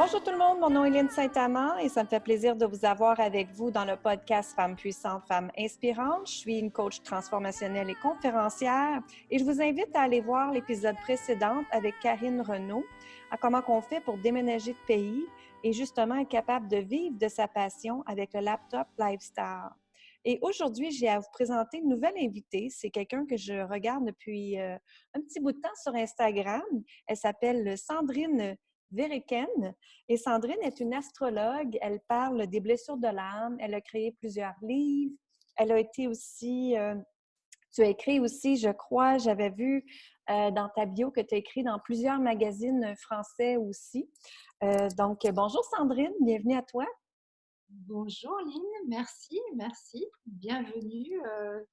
Bonjour tout le monde, mon nom est Lynne Saint-Amand et ça me fait plaisir de vous avoir avec vous dans le podcast Femmes puissantes, Femmes inspirantes. Je suis une coach transformationnelle et conférencière et je vous invite à aller voir l'épisode précédent avec Karine Renaud à comment on fait pour déménager de pays et justement être capable de vivre de sa passion avec le laptop lifestyle. Et aujourd'hui, j'ai à vous présenter une nouvelle invitée. C'est quelqu'un que je regarde depuis un petit bout de temps sur Instagram. Elle s'appelle Sandrine Verreken. Et Sandrine est une astrologue. Elle parle des blessures de l'âme. Elle a créé plusieurs livres. Elle a été aussi, tu as écrit aussi, je crois, j'avais vu dans ta bio que tu as écrit dans plusieurs magazines français aussi. Donc, bonjour Sandrine, bienvenue à toi. Bonjour Lynn, merci. Bienvenue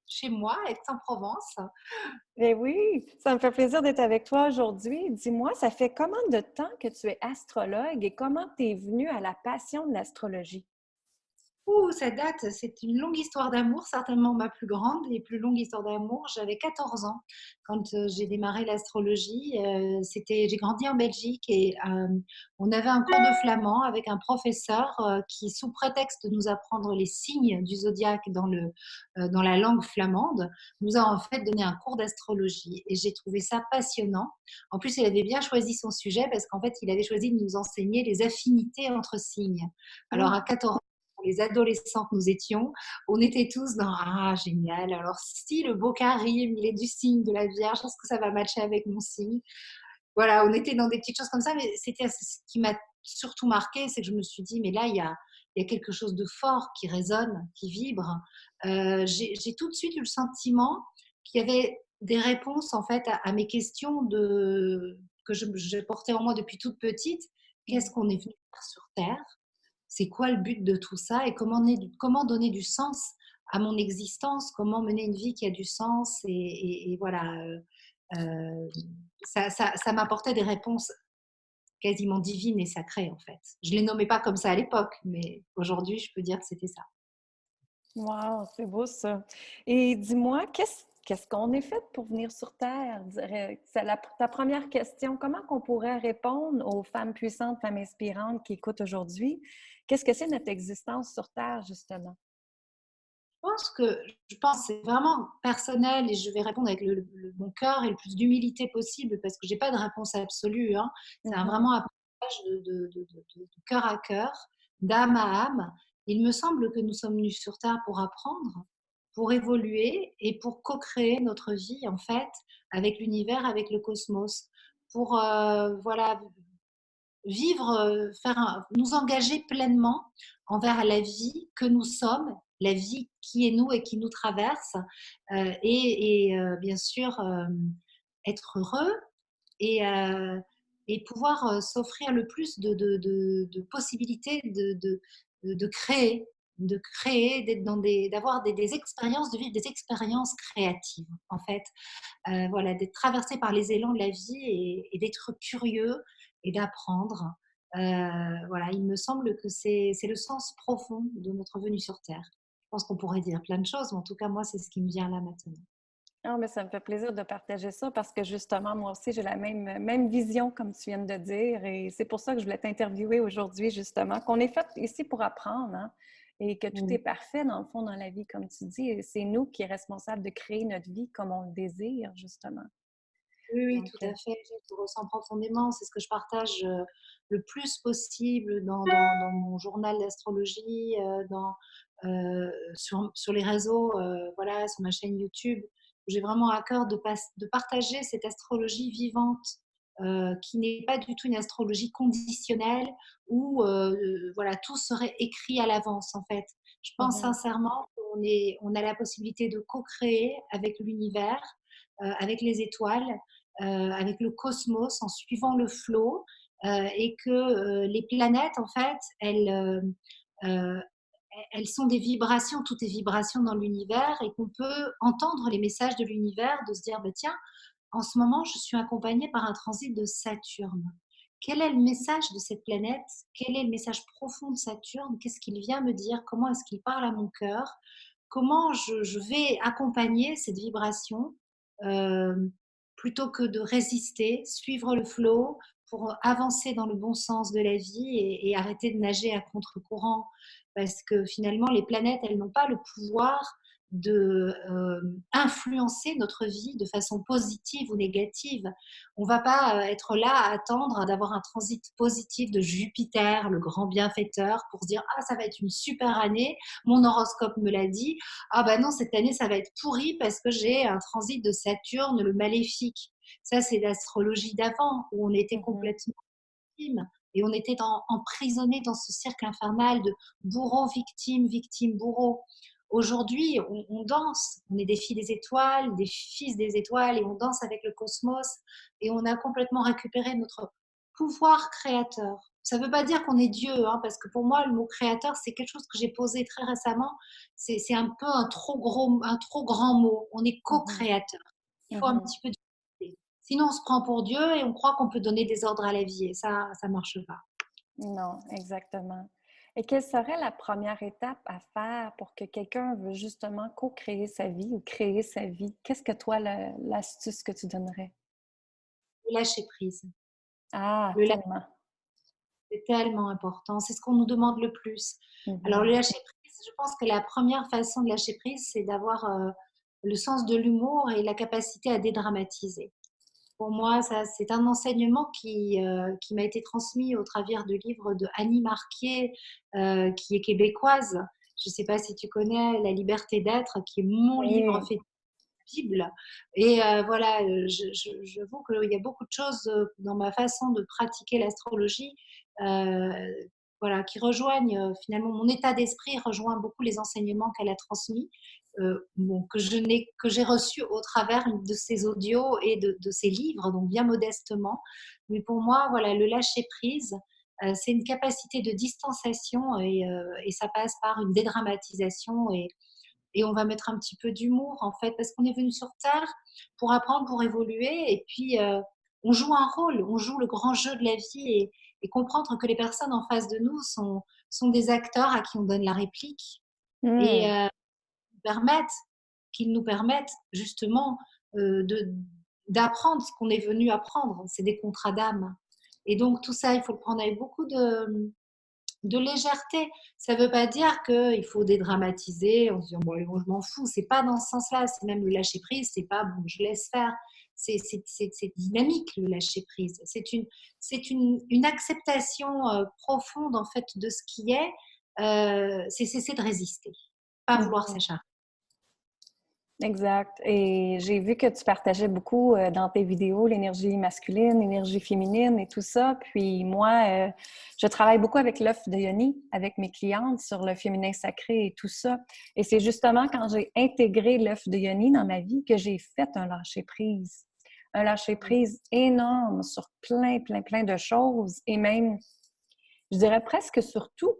chez moi, Aix-en-Provence. Eh oui, ça me fait plaisir d'être avec toi aujourd'hui. Dis-moi, ça fait combien de temps que tu es astrologue et comment tu es venue à la passion de l'astrologie? Ouh, ça date, c'est une longue histoire d'amour, certainement ma plus grande et plus longue histoire d'amour. J'avais 14 ans quand j'ai démarré l'astrologie. J'ai grandi en Belgique et on avait un cours de flamand avec un professeur qui, sous prétexte de nous apprendre les signes du zodiaque dans la langue flamande, nous a en fait donné un cours d'astrologie et j'ai trouvé ça passionnant. En plus, il avait bien choisi son sujet parce qu'en fait, il avait choisi de nous enseigner les affinités entre signes. Alors, à Hmm. 14 les adolescents que nous étions, on était tous dans ah génial. Alors si le beau Karim, il est du signe de la Vierge, est-ce que ça va matcher avec mon signe? Voilà, on était dans des petites choses comme ça, mais c'était ce qui m'a surtout marqué, c'est que je me suis dit mais là il y a quelque chose de fort qui résonne, qui vibre. J'ai tout de suite eu le sentiment qu'il y avait des réponses en fait à mes questions que je portais en moi depuis toute petite. Qu'est-ce qu'on est venu faire sur Terre? C'est quoi le but de tout ça et comment donner du sens à mon existence, comment mener une vie qui a du sens et voilà. Euh, ça m'apportait des réponses quasiment divines et sacrées en fait. Je les nommais pas comme ça à l'époque, mais aujourd'hui je peux dire que c'était ça. Wow, c'est beau ça. Et dis-moi, qu'est-ce qu'on est fait pour venir sur Terre? C'est ta première question. Comment qu'on pourrait répondre aux femmes puissantes, femmes inspirantes qui écoutent aujourd'hui? Qu'est-ce que c'est notre existence sur Terre, justement? Je pense que c'est vraiment personnel et je vais répondre avec mon cœur et le plus d'humilité possible parce que j'ai pas de réponse absolue, hein. C'est Mhm. vraiment un partage de cœur à cœur, d'âme à âme. Il me semble que nous sommes venus sur Terre pour apprendre, pour évoluer et pour co-créer notre vie en fait avec l'univers, avec le cosmos, pour voilà vivre, nous engager pleinement envers la vie que nous sommes, la vie qui est nous et qui nous traverse, bien sûr être heureux et, euh, et pouvoir s'offrir le plus de possibilités de créer, d'avoir des expériences, de vivre des expériences créatives en fait. Voilà, d'être traversé par les élans de la vie et d'être curieux et d'apprendre. Voilà, il me semble que c'est le sens profond de notre venue sur Terre. Je pense qu'on pourrait dire plein de choses, mais en tout cas, moi, c'est ce qui me vient là maintenant. Ah, mais ça me fait plaisir de partager ça parce que justement, moi aussi, j'ai la même vision comme tu viens de dire et c'est pour ça que je voulais t'interviewer aujourd'hui, justement, qu'on est fait ici pour apprendre, hein, et que tout est Mm. parfait dans le fond dans la vie, comme tu dis. Et c'est nous qui est responsable de créer notre vie comme on le désire, justement. Oui, oui, Donc, tout à fait. Je le ressens profondément. C'est ce que je partage le plus possible dans mon journal d'astrologie, sur les réseaux, voilà, sur ma chaîne YouTube. J'ai vraiment à cœur de partager cette astrologie vivante qui n'est pas du tout une astrologie conditionnelle où voilà, tout serait écrit à l'avance en fait. Je pense mhm. sincèrement on a la possibilité de co-créer avec l'univers, avec les étoiles, avec le cosmos, en suivant le flot, et que les planètes, en fait, euh, elles sont des vibrations, tout est vibration dans l'univers, et qu'on peut entendre les messages de l'univers, de se dire, bah, tiens, en ce moment, je suis accompagnée par un transit de Saturne. Quel est le message de cette planète? Quel est le message profond de Saturne? Qu'est-ce qu'il vient me dire? Comment est-ce qu'il parle à mon cœur? Comment je vais accompagner cette vibration euh, plutôt que de résister, suivre le flot pour avancer dans le bon sens de la vie et arrêter de nager à contre-courant. Parce que finalement, les planètes, elles n'ont pas le pouvoir de influencer notre vie de façon positive ou négative. On ne va pas être là à attendre d'avoir un transit positif de Jupiter, le grand bienfaiteur, pour se dire ah ça va être une super année, mon horoscope me l'a dit. Ah bah non, cette année ça va être pourri parce que j'ai un transit de Saturne, le maléfique. Ça c'est l'astrologie d'avant où on était Mhm. complètement victime et on était emprisonné dans ce cercle infernal de bourreau, victime, victime, bourreau. Aujourd'hui, on danse, on est des filles des étoiles, des fils des étoiles et on danse avec le cosmos et on a complètement récupéré notre pouvoir créateur. Ça ne veut pas dire qu'on est Dieu, hein, parce que pour moi, le mot créateur, c'est quelque chose que j'ai posé très récemment. C'est un peu un trop grand mot. On est Mhm. co-créateur. Il faut un Mhm. petit peu de... Sinon, on se prend pour Dieu et on croit qu'on peut donner des ordres à la vie. Et ça marche pas. Non, exactement. Et quelle serait la première étape à faire pour que quelqu'un veut justement co-créer sa vie ou créer sa vie? Qu'est-ce que toi, l'astuce que tu donnerais? Le lâcher prise. Ah, Le lâcher, tellement. c'est tellement important. C'est ce qu'on nous demande le plus. Alors, Mhm. le lâcher prise, je pense que la première façon de lâcher prise, c'est d'avoir le sens de l'humour et la capacité à dédramatiser. Pour moi, ça, c'est un enseignement qui m'a été transmis au travers du livre de Annie Marquier, qui est québécoise. Je ne sais pas si tu connais La liberté d'être, qui est mon livre Oui. fait Bible. Et voilà, j'avoue qu'il y a beaucoup de choses dans ma façon de pratiquer l'astrologie euh, voilà, qui rejoignent finalement mon état d'esprit, rejoint beaucoup les enseignements qu'elle a transmis. Bon, que j'ai reçu au travers de ces audios et de ces livres, donc bien modestement. Mais pour moi, voilà, le lâcher prise, c'est une capacité de distanciation et ça passe par une dédramatisation et on va mettre un petit peu d'humour en fait parce qu'on est venu sur Terre pour apprendre, pour évoluer et puis on joue un rôle, on joue le grand jeu de la vie et comprendre que les personnes en face de nous sont des acteurs à qui on donne la réplique et Hmm. permettent, qu'ils nous permettent justement de d'apprendre ce qu'on est venu apprendre. C'est des contrats d'âme. Et donc tout ça, il faut le prendre avec beaucoup de légèreté. Ça ne veut pas dire qu'il faut dédramatiser en se disant bon, je m'en fous. C'est pas dans ce sens-là. C'est même le lâcher prise. C'est pas bon, je laisse faire. C'est dynamique le lâcher prise. Une acceptation profonde en fait de ce qui est. C'est cesser de résister, pas vouloir Mhm. s'acharner. Exact. Et j'ai vu que tu partageais beaucoup dans tes vidéos l'énergie masculine, l'énergie féminine et tout ça. Puis moi, je travaille beaucoup avec l'œuf de Yoni, avec mes clientes sur le féminin sacré et tout ça. Et c'est justement quand j'ai intégré l'œuf de Yoni dans ma vie que j'ai fait un lâcher-prise. Un lâcher-prise énorme sur plein, plein, plein de choses et même, je dirais presque sur tout.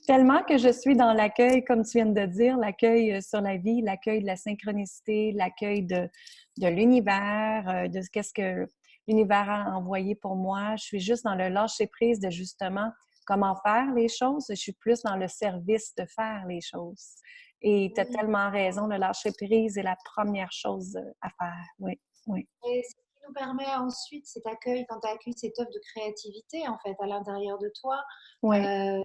Tellement que je suis dans l'accueil, comme tu viens de dire, l'accueil sur la vie, l'accueil de la synchronicité, l'accueil de l'univers, de qu'est-ce que l'univers a envoyé pour moi. Je suis juste dans le lâcher-prise de justement comment faire les choses. Je suis plus dans le service de faire les choses. Et tu as Oui. tellement raison, le lâcher-prise est la première chose à faire. Oui, oui. Et ce qui nous permet ensuite cet accueil, quand tu accueilles cette œuvre de créativité en fait à l'intérieur de toi, Oui. euh,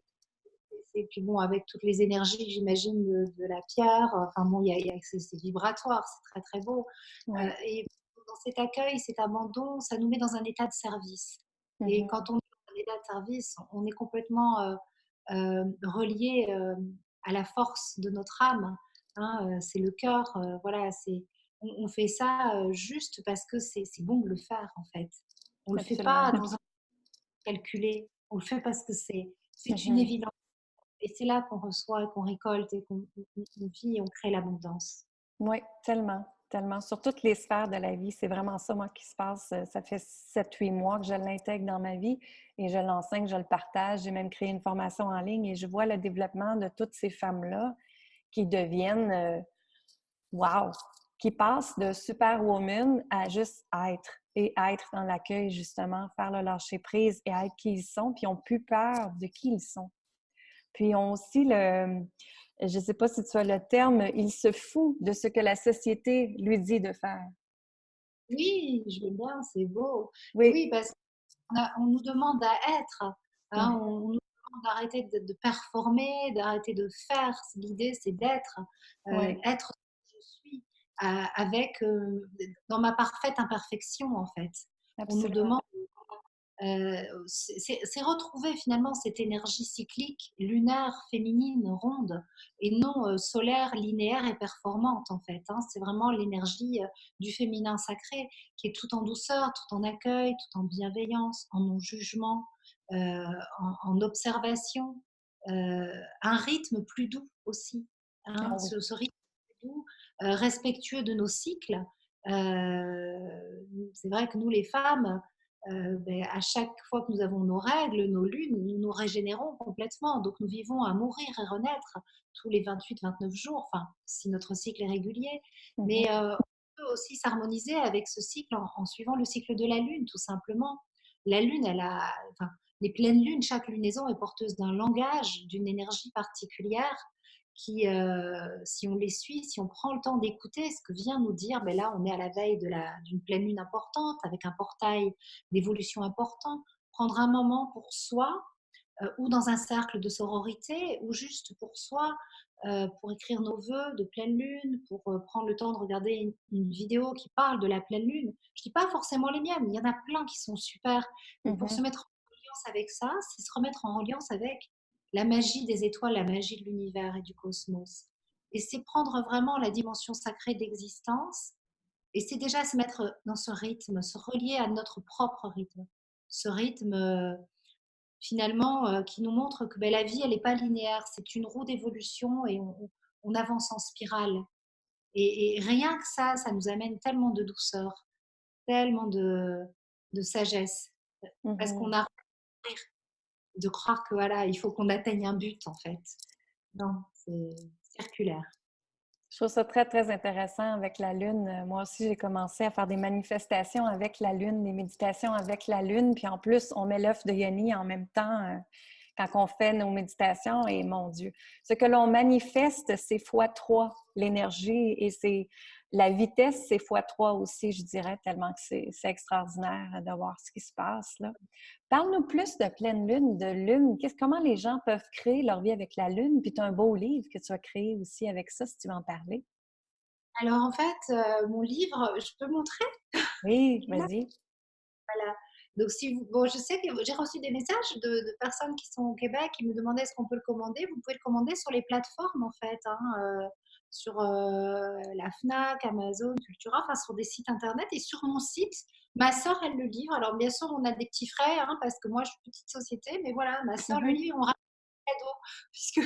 et puis bon, avec toutes les énergies, j'imagine, de la pierre, enfin bon, c'est vibratoire, c'est très très beau. Oui. Et dans cet accueil, cet abandon, ça nous met dans un état de service. Et Mhm. quand on est dans un état de service, on est complètement relié à la force de notre âme. Hein, c'est le cœur, voilà, on fait ça juste parce que c'est bon de le faire en fait. On ne le fait pas Absolument. dans un calculé, on le fait parce que c'est une Mhm. évidence. Et c'est là qu'on reçoit et qu'on récolte et qu'on vit et on crée l'abondance. Oui, tellement, tellement. Sur toutes les sphères de la vie, c'est vraiment ça, moi, qui se passe. Ça fait 7, 8 mois que je l'intègre dans ma vie et je l'enseigne, je le partage. J'ai même créé une formation en ligne et je vois le développement de toutes ces femmes-là qui deviennent, wow, qui passent de superwoman à juste être et être dans l'accueil, justement, faire le lâcher-prise et être qui ils sont, puis ils n'ont plus peur de qui ils sont. Puis ils ont aussi je ne sais pas si tu as le terme, il se fout de ce que la société lui dit de faire. Oui, je veux bien, c'est beau. Et Oui. oui, parce on nous demande à être, hein, Mhm. on nous demande d'arrêter de performer, d'arrêter de faire. L'idée, c'est d'être, Oui, être ce que je suis, avec, dans ma parfaite imperfection, en fait. On nous absolument. demande c'est retrouver finalement cette énergie cyclique, lunaire, féminine, ronde, et non solaire, linéaire et performante en fait, hein. C'est vraiment l'énergie du féminin sacré qui est tout en douceur, tout en accueil, tout en bienveillance, en non-jugement, en observation, un rythme plus doux aussi, Ah hein, oui. ce rythme plus doux, respectueux de nos cycles. C'est vrai que nous les femmes, à chaque fois que nous avons nos règles, nos lunes, nous nous régénérons complètement. Donc nous vivons à mourir et renaître tous les 28-29 jours, enfin, si notre cycle est régulier. Mhm. Mais on peut aussi s'harmoniser avec ce cycle en suivant le cycle de la lune, tout simplement. La lune, enfin, les pleines lunes, chaque lunaison est porteuse d'un langage, d'une énergie particulière qui, si on les suit, si on prend le temps d'écouter ce que vient nous dire, ben là, on est à la veille d'une pleine lune importante, avec un portail d'évolution important. Prendre un moment pour soi, ou dans un cercle de sororité, ou juste pour soi, pour écrire nos vœux de pleine lune, pour prendre le temps de regarder une vidéo qui parle de la pleine lune. Je dis pas forcément les miennes, il y en a plein qui sont super. Mais pour se Mhm. mettre en reliance avec ça, c'est se remettre en reliance avec la magie des étoiles, la magie de l'univers et du cosmos. Et c'est prendre vraiment la dimension sacrée d'existence. Et c'est déjà se mettre dans ce rythme, se relier à notre propre rythme. Ce rythme finalement, qui nous montre que, beh, la vie, elle est pas linéaire, c'est une roue d'évolution et on avance en spirale. Et rien que ça nous amène tellement de douceur, tellement de sagesse, parce qu'on Mhm. a de croire que voilà, il faut qu'on atteigne un but en fait. Non, c'est circulaire. Je trouve ça très, très intéressant avec la Lune. Moi aussi, j'ai commencé à faire des manifestations avec la Lune, des méditations avec la Lune. Puis en plus, on met l'œuf de Yoni en même temps quand on fait nos méditations. Et mon Dieu, ce que l'on manifeste, c'est fois trois l'énergie et c'est la vitesse, c'est fois trois aussi, je dirais, tellement que c'est extraordinaire de voir ce qui se passe là. Parle-nous plus de pleine lune, de lune. Comment les gens peuvent créer leur vie avec la lune? Puis tu as un beau livre que tu as créé aussi avec ça, si tu veux en parler. Alors en fait, mon livre, je peux montrer? Oui, Là? vas-y. Voilà. Donc si vous bon, je sais que j'ai reçu des messages de personnes qui sont au Québec qui me demandaient est-ce qu'on peut le commander. Vous pouvez le commander sur les plateformes en fait, hein, sur, la Fnac, Amazon, Cultura, enfin sur des sites internet et sur mon site. Ma sœur, elle le livre. Alors bien sûr, on a des petits frais, hein, parce que moi je suis petite société, mais voilà, ma sœur le Mhm, livre et on rate cadeau puisque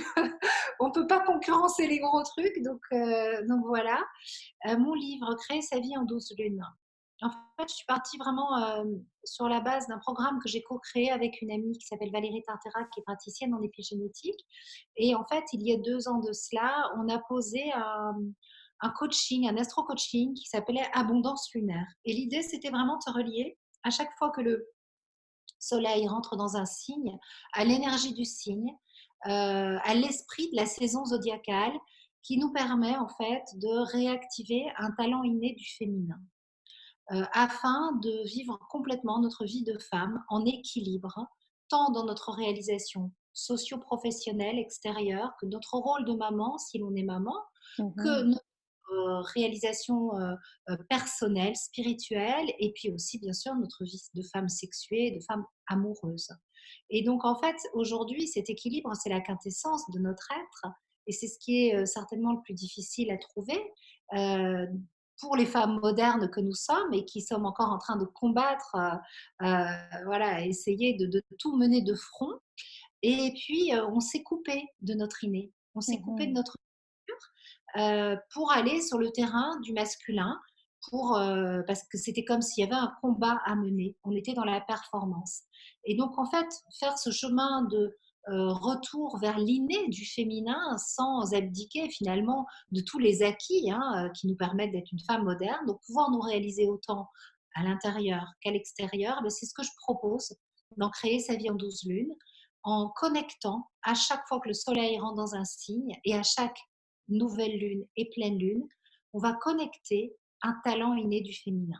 on peut pas concurrencer les gros trucs donc voilà. Mon livre «Créer sa vie en 12 lunes». En fait, je suis partie vraiment, sur la base d'un programme que j'ai co-créé avec une amie qui s'appelle Valérie Tartera, qui est praticienne en épigénétique. Et en fait, il y a 2 ans de cela, on a posé un coaching, un astro-coaching qui s'appelait Abondance lunaire. Et l'idée, c'était vraiment de se relier à chaque fois que le soleil rentre dans un signe, à l'énergie du signe, à l'esprit de la saison zodiacale qui nous permet en fait de réactiver un talent inné du féminin afin de vivre complètement notre vie de femme en équilibre, tant dans notre réalisation socio-professionnelle extérieure que notre rôle de maman, si l'on est maman, que mhm, notre réalisation personnelle, spirituelle, et puis aussi, bien sûr, notre vie de femme sexuée, de femme amoureuse. Et donc, en fait, aujourd'hui, cet équilibre, c'est la quintessence de notre être, et c'est ce qui est certainement le plus difficile à trouver. Euh, pour les femmes modernes que nous sommes et qui sommes encore en train de combattre, voilà, essayer de tout mener de front. Et puis, on s'est coupé de notre inné, on s'est coupé de mhm, notre pour aller sur le terrain du masculin, parce que c'était comme s'il y avait un combat à mener. On était dans la performance. Et donc, en fait, faire ce chemin de retour vers l'inné du féminin sans abdiquer finalement de tous les acquis qui nous permettent d'être une femme moderne, donc pouvoir nous réaliser autant à l'intérieur qu'à l'extérieur, ben, c'est ce que je propose d'en créer sa vie en 12 lunes, en connectant à chaque fois que le soleil rentre dans un signe et à chaque nouvelle lune et pleine lune, on va connecter un talent inné du féminin.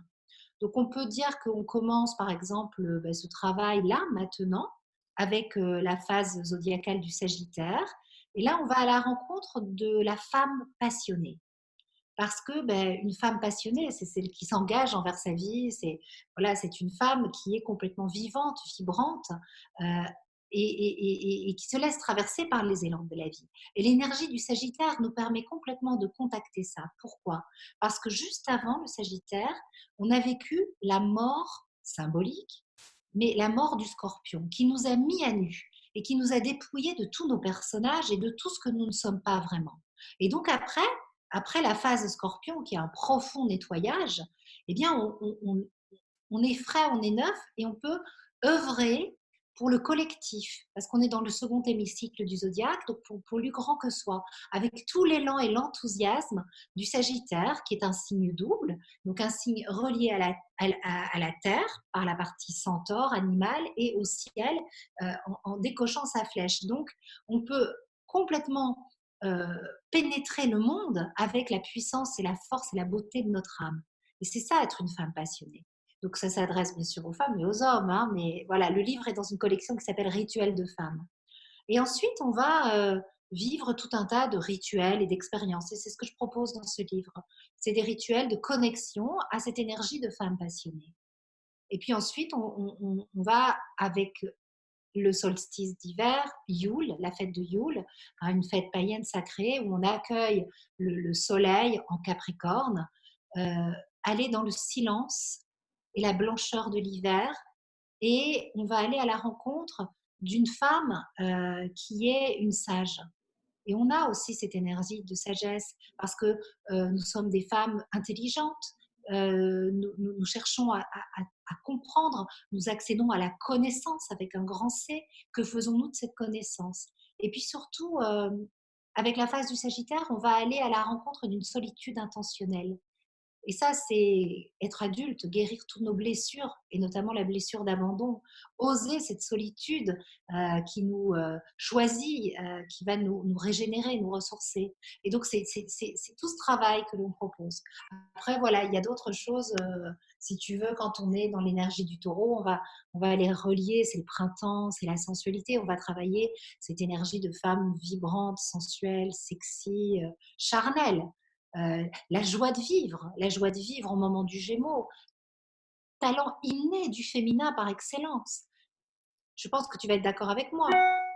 Donc, on peut dire qu'on commence, par exemple, ce travail-là, maintenant, avec la phase zodiacale du Sagittaire. Et là, on va à la rencontre de la femme passionnée. Parce que une femme passionnée, c'est celle qui s'engage envers sa vie, c'est une femme qui est complètement vivante, vibrante, euh, et qui se laisse traverser par les élans de la vie. Et l'énergie du Sagittaire nous permet complètement de contacter ça. Pourquoi? Parce que juste avant le Sagittaire, on a vécu la mort symbolique, mais la mort du Scorpion, qui nous a mis à nu et qui nous a dépouillés de tous nos personnages et de tout ce que nous ne sommes pas vraiment. Et donc après la phase Scorpion, qui est un profond nettoyage, eh bien, on est frais, on est neuf et on peut œuvrer pour le collectif, parce qu'on est dans le second hémicycle du zodiaque, donc pour lui grand que soit, avec tout l'élan et l'enthousiasme du Sagittaire, qui est un signe double, donc un signe relié à la terre, par la partie centaure, animale, et au ciel, en décochant sa flèche. Donc, on peut complètement euh, pénétrer le monde avec la puissance et la force et la beauté de notre âme. Et c'est ça, être une femme passionnée. Donc ça s'adresse bien sûr aux femmes et aux hommes, hein, mais voilà, le livre est dans une collection qui s'appelle Rituels de femmes. Et ensuite, on va vivre tout un tas de rituels et d'expériences. Et c'est ce que je propose dans ce livre. C'est des rituels de connexion à cette énergie de femme passionnée. Et puis ensuite, on va avec le solstice d'hiver, Yule, la fête de Yule, une fête païenne sacrée où on accueille le soleil en Capricorne, euh, aller dans le silence et la blancheur de l'hiver, et on va aller à la rencontre d'une femme qui est une sage. Et on a aussi cette énergie de sagesse parce que nous sommes des femmes intelligentes, nous cherchons à comprendre, nous accédons à la connaissance avec un grand C. Que faisons-nous de cette connaissance? Et puis surtout, avec la phase du Sagittaire, on va aller à la rencontre d'une solitude intentionnelle. Et ça, c'est être adulte, guérir toutes nos blessures, et notamment la blessure d'abandon. Oser cette solitude qui nous choisit, qui va nous régénérer, nous ressourcer. Et donc, c'est tout ce travail que l'on propose. Après, voilà, il y a d'autres choses. Si tu veux, quand on est dans l'énergie du taureau, on va aller relier, c'est le printemps, c'est la sensualité. On va travailler cette énergie de femme vibrante, sensuelle, sexy, charnelle. La joie de vivre au moment du Gémeaux, talent inné du féminin par excellence. Je pense que tu vas être d'accord avec moi.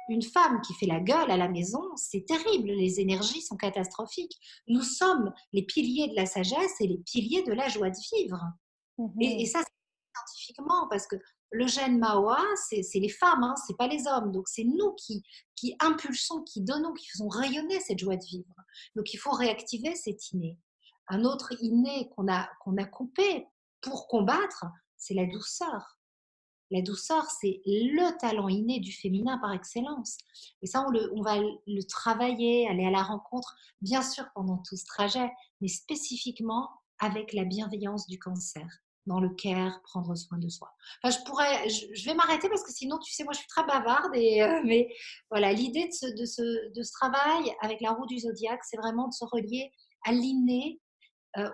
Une femme qui fait la gueule à la maison, c'est terrible, les énergies sont catastrophiques. Nous sommes les piliers de la sagesse et les piliers de la joie de vivre. Et ça, c'est scientifiquement, parce que le gène Mawa, c'est les femmes, hein, c'est pas les hommes. Donc, c'est nous qui impulsons, qui donnons, qui faisons rayonner cette joie de vivre. Donc, il faut réactiver cet inné. Un autre inné qu'on a coupé pour combattre, c'est la douceur. La douceur, c'est le talent inné du féminin par excellence. Et ça, on va le travailler, aller à la rencontre, bien sûr pendant tout ce trajet, mais spécifiquement avec la bienveillance du cancer, dans le care, prendre soin de soi. Enfin, je vais m'arrêter parce que sinon, tu sais, moi, je suis très bavarde. Mais voilà, l'idée de ce travail avec la roue du zodiaque, c'est vraiment de se relier à l'inné,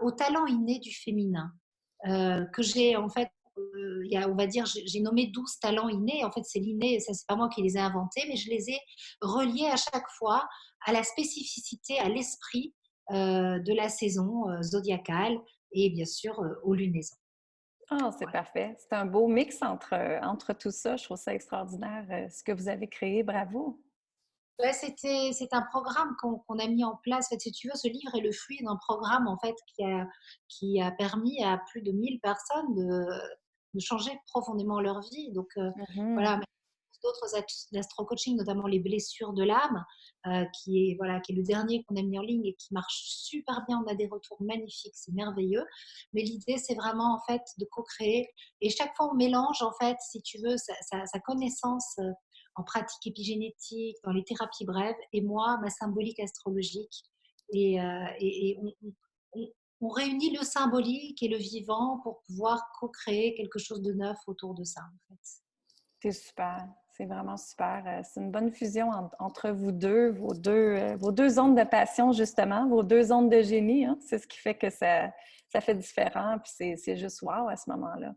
au talent inné du féminin, que j'ai en fait, on va dire, j'ai nommé 12 talents innés. En fait, c'est l'inné, ça c'est pas moi qui les ai inventés, mais je les ai reliés à chaque fois à la spécificité, à l'esprit de la saison zodiacale et bien sûr aux lunaisons. Ah, c'est Ouais. parfait. C'est un beau mix entre tout ça. Je trouve ça extraordinaire, ce que vous avez créé. Bravo! Ouais, c'est un programme qu'on a mis en place. En fait, si tu veux, ce livre est le fruit d'un programme en fait qui a permis à plus de 1000 personnes de changer profondément leur vie. Donc Mhm. voilà, d'autres d'astro-coaching, notamment les blessures de l'âme, qui est le dernier qu'on a mis en ligne et qui marche super bien. On a des retours magnifiques, c'est merveilleux. Mais l'idée, c'est vraiment en fait de co-créer. Et chaque fois, on mélange en fait, si tu veux, sa connaissance en pratique épigénétique, dans les thérapies brèves, et moi, ma symbolique astrologique. Et on réunit le symbolique et le vivant pour pouvoir co-créer quelque chose de neuf autour de ça, en fait. C'est super. C'est vraiment super. C'est une bonne fusion entre vous deux, vos deux zones de passion, justement, vos deux zones de génie. Hein? C'est ce qui fait que ça fait différent, puis c'est juste wow à ce moment-là.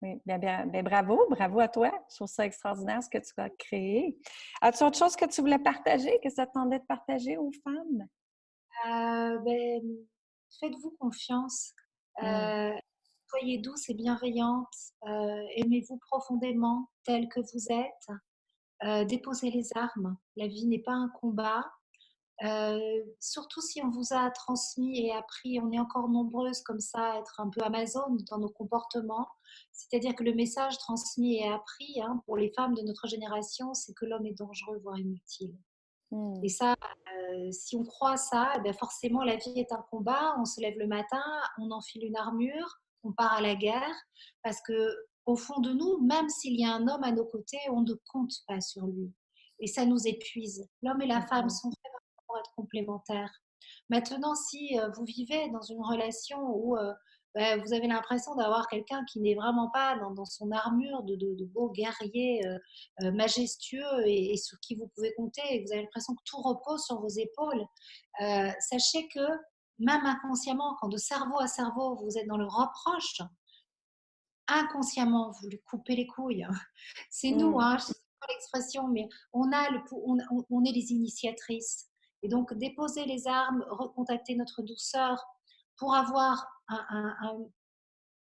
Oui, bien, bravo à toi. Je trouve ça extraordinaire ce que tu as créé. As-tu autre chose que tu voulais partager, que ça te tentait de partager aux femmes? Ben, faites-vous confiance, Mm. soyez douce et bienveillante, aimez-vous profondément telle que vous êtes, déposez les armes. La vie n'est pas un combat. Surtout si on vous a transmis et appris, on est encore nombreuses comme ça à être un peu Amazon dans nos comportements. C'est-à-dire que le message transmis et appris, hein, pour les femmes de notre génération, c'est que l'homme est dangereux, voire inutile. Et Mm. ça, si on croit ça, eh ben forcément la vie est un combat. On se lève le matin, on enfile une armure, on part à la guerre, parce que au fond de nous, même s'il y a un homme à nos côtés, on ne compte pas sur lui. Et ça nous épuise. L'homme et la femme Mhm. sont faits pour être complémentaires. Maintenant, si vous vivez dans une relation où vous avez l'impression d'avoir quelqu'un qui n'est vraiment pas dans son armure de beau guerrier majestueux et sur qui vous pouvez compter, et vous avez l'impression que tout repose sur vos épaules, sachez que même inconsciemment, quand de cerveau à cerveau, vous êtes dans le reproche, inconsciemment, vous lui coupez les couilles. C'est nous, Mm. hein, je sais pas l'expression, mais on est les initiatrices. Et donc, déposer les armes, recontacter notre douceur pour avoir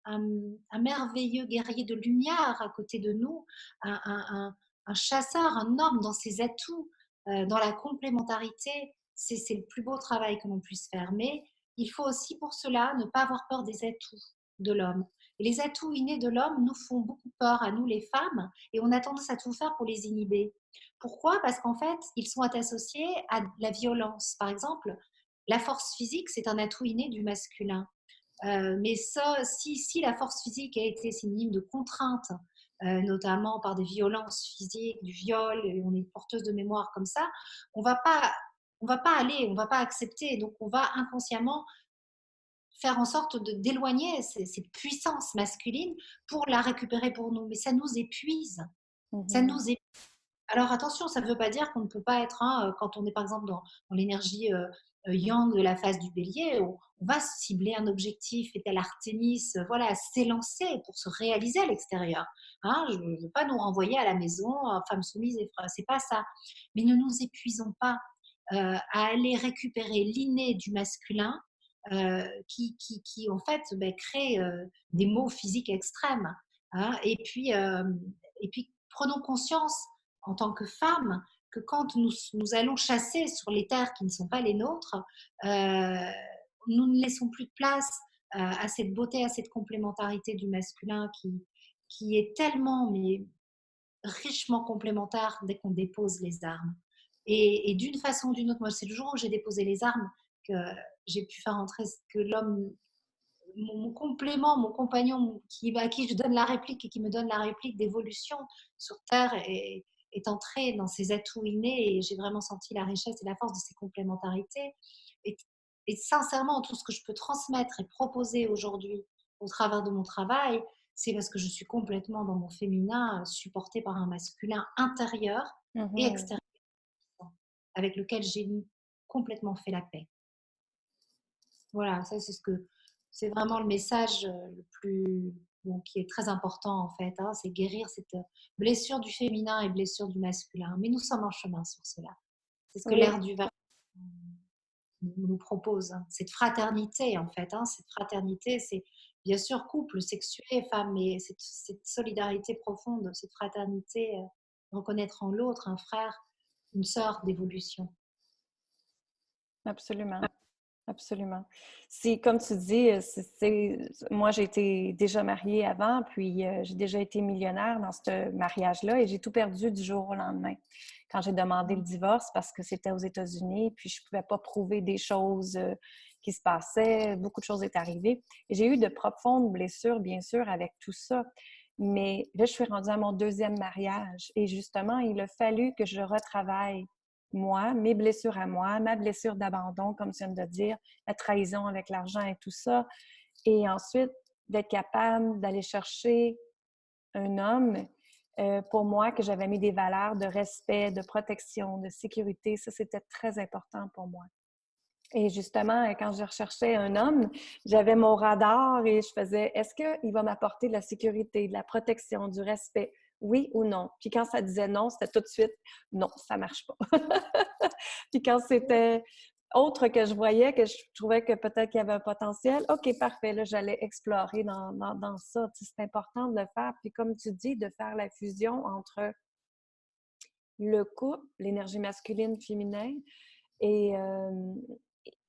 un merveilleux guerrier de lumière à côté de nous, un chasseur, un homme dans ses atouts, dans la complémentarité. C'est le plus beau travail que l'on puisse faire. Mais il faut aussi pour cela ne pas avoir peur des atouts de l'homme. Et les atouts innés de l'homme nous font beaucoup peur à nous les femmes et on a tendance à tout faire pour les inhiber. Pourquoi? Parce qu'en fait, ils sont associés à la violence. Par exemple, la force physique, c'est un atout inné du masculin. Mais ça, si la force physique a été synonyme de contrainte, notamment par des violences physiques, du viol, et on est porteuse de mémoire comme ça, on va pas, on va pas aller, on va pas accepter. Donc, on va inconsciemment faire en sorte d'éloigner cette puissance masculine pour la récupérer pour nous. Mais ça nous épuise. Ça Mhm. nous épuise. Alors attention, ça ne veut pas dire qu'on ne peut pas être, hein, quand on est par exemple dans l'énergie yang de la phase du bélier, on va cibler un objectif, et tel Artémis, voilà, s'élancer pour se réaliser à l'extérieur. Hein, je ne veux pas nous renvoyer à la maison, femmes soumises, c'est pas ça. Mais ne nous épuisons pas à aller récupérer l'inné du masculin qui en fait crée des maux physiques extrêmes. Hein, et puis prenons conscience en tant que femmes que quand nous allons chasser sur les terres qui ne sont pas les nôtres, euh, nous ne laissons plus de place à cette beauté, à cette complémentarité du masculin qui est tellement mais richement complémentaire dès qu'on dépose les armes. Et d'une façon ou d'une autre, moi c'est le jour où j'ai déposé les armes que j'ai pu faire entrer ce que l'homme, mon complément, mon compagnon à qui je donne la réplique et qui me donne la réplique d'évolution sur Terre est entré dans ses atouts innés et j'ai vraiment senti la richesse et la force de ses complémentarités. Et, et sincèrement, tout ce que je peux transmettre et proposer aujourd'hui au travers de mon travail, c'est parce que je suis complètement dans mon féminin, supportée par un masculin intérieur et Mhm. extérieur, avec lequel j'ai complètement fait la paix. Voilà, ça c'est vraiment le message le plus bon, qui est très important en fait, hein, c'est guérir cette blessure du féminin et blessure du masculin. Mais nous sommes en chemin sur cela. C'est ce que Oui, l'ère du vin nous propose, hein. Cette fraternité en fait, hein, cette fraternité, c'est bien sûr couple, sexué, femme, mais cette solidarité profonde, cette fraternité, reconnaître en l'autre un frère, une sœur d'évolution. absolument. Absolument. C'est comme tu dis, moi j'ai été déjà mariée avant, puis j'ai déjà été millionnaire dans ce mariage-là et j'ai tout perdu du jour au lendemain quand j'ai demandé le divorce parce que c'était aux États-Unis, puis je ne pouvais pas prouver des choses qui se passaient, beaucoup de choses étaient arrivées. Et j'ai eu de profondes blessures, bien sûr, avec tout ça. Mais là, je suis rendue à mon deuxième mariage et justement, il a fallu que je retravaille moi, mes blessures à moi, ma blessure d'abandon, comme tu viens de dire, la trahison avec l'argent et tout ça. Et ensuite, d'être capable d'aller chercher un homme pour moi, que j'avais mis des valeurs de respect, de protection, de sécurité. Ça, c'était très important pour moi. Et justement, quand je recherchais un homme, j'avais mon radar et je faisais, est-ce qu'il va m'apporter de la sécurité, de la protection, du respect? Oui ou non? Puis quand ça disait non, c'était tout de suite, non, ça marche pas. Puis quand c'était autre que je voyais, que je trouvais que peut-être qu'il y avait un potentiel, OK, parfait, là, j'allais explorer dans ça. Tu sais, c'est important de le faire. Puis comme tu dis, de faire la fusion entre le couple, l'énergie masculine, féminin, et, euh,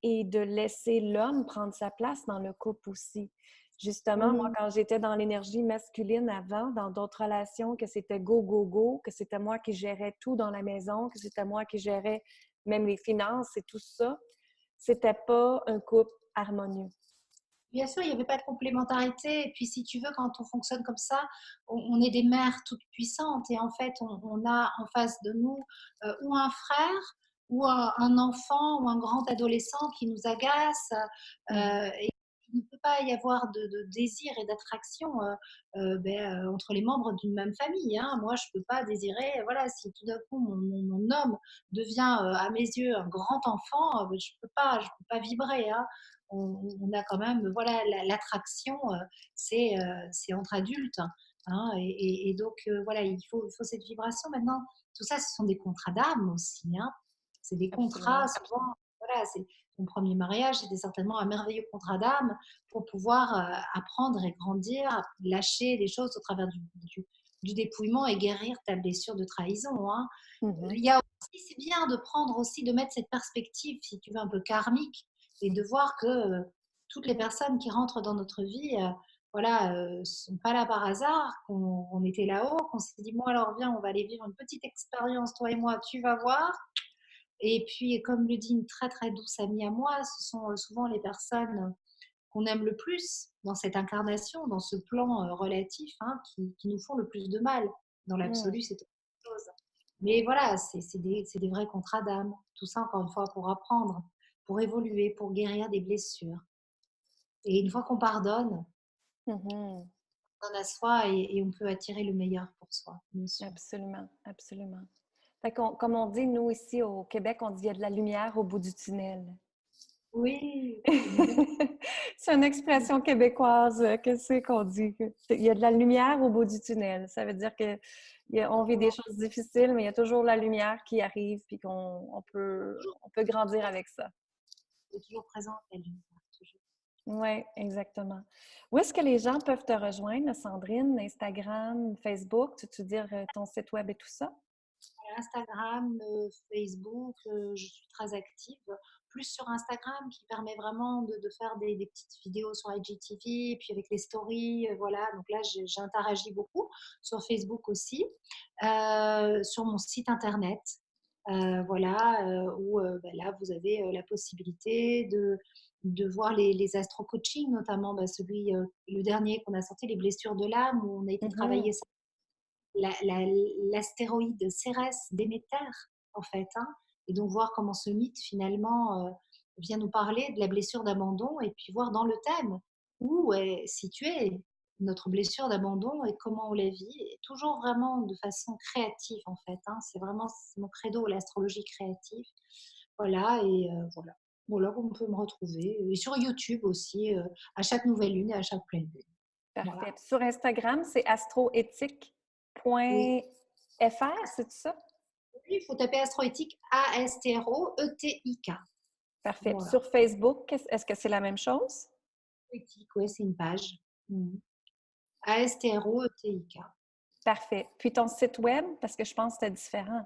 et de laisser l'homme prendre sa place dans le couple aussi. Justement, moi, Oui. quand j'étais dans l'énergie masculine avant, dans d'autres relations, que c'était go, go, go, que c'était moi qui gérais tout dans la maison, que c'était moi qui gérais même les finances et tout ça, c'était pas un couple harmonieux. Bien sûr, il n'y avait pas de complémentarité. Et puis, si tu veux, quand on fonctionne comme ça, on est des mères toutes puissantes. Et en fait, on a en face de nous ou un frère, ou un enfant, ou un grand adolescent qui nous agace. Mhm. Et il ne peut pas y avoir de désir et d'attraction entre les membres d'une même famille. Hein. Moi, je ne peux pas désirer, voilà, si tout d'un coup mon homme devient à mes yeux un grand enfant, je peux pas vibrer. Hein. On a quand même, voilà, l'attraction, c'est entre adultes. Hein, et donc, voilà, il faut cette vibration. Maintenant, tout ça, ce sont des contrats d'âme aussi. Hein. C'est des contrats, Absolument. souvent, voilà, c'est ton premier mariage, c'était certainement un merveilleux contrat d'âme pour pouvoir apprendre et grandir, lâcher des choses au travers du dépouillement et guérir ta blessure de trahison. Hein. Mhm. Il y a aussi, c'est bien de prendre aussi, de mettre cette perspective, si tu veux, un peu karmique, et de voir que toutes les personnes qui rentrent dans notre vie, voilà, sont pas là par hasard, qu'on était là-haut, qu'on s'est dit, bon alors viens, on va aller vivre une petite expérience, toi et moi, tu vas voir. Et puis, comme le dit une très très douce amie à moi, ce sont souvent les personnes qu'on aime le plus dans cette incarnation, dans ce plan relatif, hein, qui nous font le plus de mal. Dans Mhm. l'absolu, c'est autre chose. Mais voilà, c'est des vrais contrats d'âme. Tout ça, encore une fois, pour apprendre, pour évoluer, pour guérir des blessures. Et une fois qu'on pardonne, Mhm. on donne à soi et on peut attirer le meilleur pour soi, bien sûr. Absolument, absolument. Fait comme on dit, nous, ici au Québec, on dit qu'il y a de la lumière au bout du tunnel. Oui, c'est une belle. C'est une expression québécoise. Qu'est-ce qu'on dit? Il y a de la lumière au bout du tunnel. Ça veut dire que on vit des choses difficiles, mais il y a toujours la lumière qui arrive puis on peut grandir avec ça. C'est toujours présent, la lumière, toujours. Oui, exactement. Où est-ce que les gens peuvent te rejoindre, Sandrine? Instagram, Facebook, tu veux dire ton site web et tout ça? Instagram, Facebook, je suis très active. Plus sur Instagram qui permet vraiment de faire des petites vidéos sur IGTV, et puis avec les stories, voilà. Donc là, j'interagis beaucoup. Sur Facebook aussi. Sur mon site internet, voilà, où là, vous avez la possibilité de voir les astro-coaching, notamment le dernier qu'on a sorti, les blessures de l'âme, où on a été travailler Mhm. l'astéroïde Cérès Déméter, en fait. Hein. Et donc, voir comment ce mythe, finalement, vient nous parler de la blessure d'abandon, et puis voir dans le thème où est située notre blessure d'abandon et comment on la vit, et toujours vraiment de façon créative, en fait. Hein. C'est mon credo, l'astrologie créative. Voilà, et voilà. Voilà, on peut me retrouver. Et sur YouTube aussi, à chaque nouvelle lune et à chaque pleine lune. Voilà. Parfait. Puis sur Instagram, c'est Oui. astroéthique.fr, c'est ça? Oui, il faut taper astroéthique, ASTROETIK. Parfait. Puis Voilà. sur Facebook, est-ce que c'est la même chose? Éthique, ouais, c'est une page. ASTROETIK. Parfait. Puis ton site web, parce que je pense que c'est différent.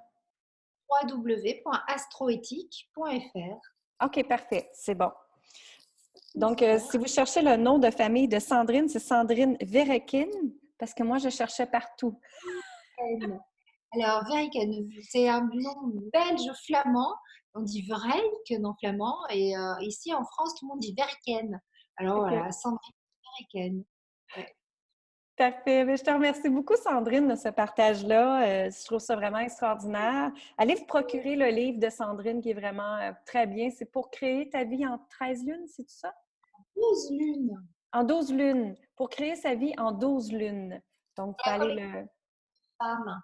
www.astroéthique.fr. OK, parfait. C'est bon. Donc, Super. si vous cherchez le nom de famille de Sandrine, c'est Sandrine Vérekin, parce que moi, je cherchais partout. Alors, Verriken, c'est un nom belge flamand. On dit Verriken en flamand. Et ici, en France, tout le monde dit Verriken. Alors OK. voilà, Sandrine Verriken. Ouais. Parfait. Mais je te remercie beaucoup, Sandrine, de ce partage-là. Je trouve ça vraiment extraordinaire. Allez vous procurer le livre de Sandrine qui est vraiment très bien. C'est pour créer ta vie en 13 lunes, c'est tout ça? 12 lunes. En 12 lunes. Pour créer sa vie en 12 lunes. Donc, vous pouvez La aller collection le... femme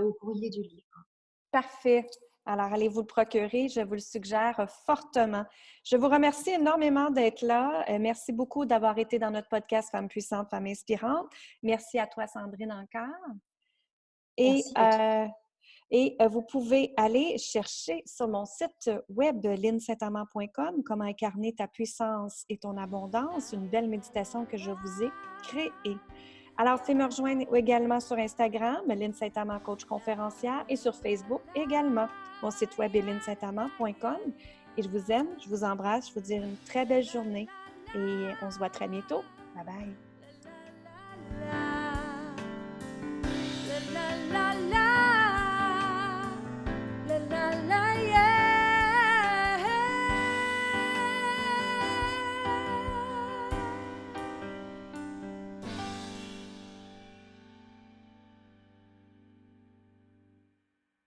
au courrier du livre. Parfait. Alors, allez vous le procurer, je vous le suggère fortement. Je vous remercie énormément d'être là. Merci beaucoup d'avoir été dans notre podcast Femmes puissantes, Femmes inspirantes. Merci à toi, Sandrine, encore. Et, Merci à toi. vous pouvez aller chercher sur mon site web linsaintamant.com comment incarner ta puissance et ton abondance, une belle méditation que je vous ai créée. Alors, vous pouvez me rejoindre également sur Instagram, Lynne Saint-Amand, coach conférencière, et sur Facebook également. Mon site web est linsaintamant.com. Et je vous aime, je vous embrasse, je vous dis une très belle journée et on se voit très bientôt. Bye bye!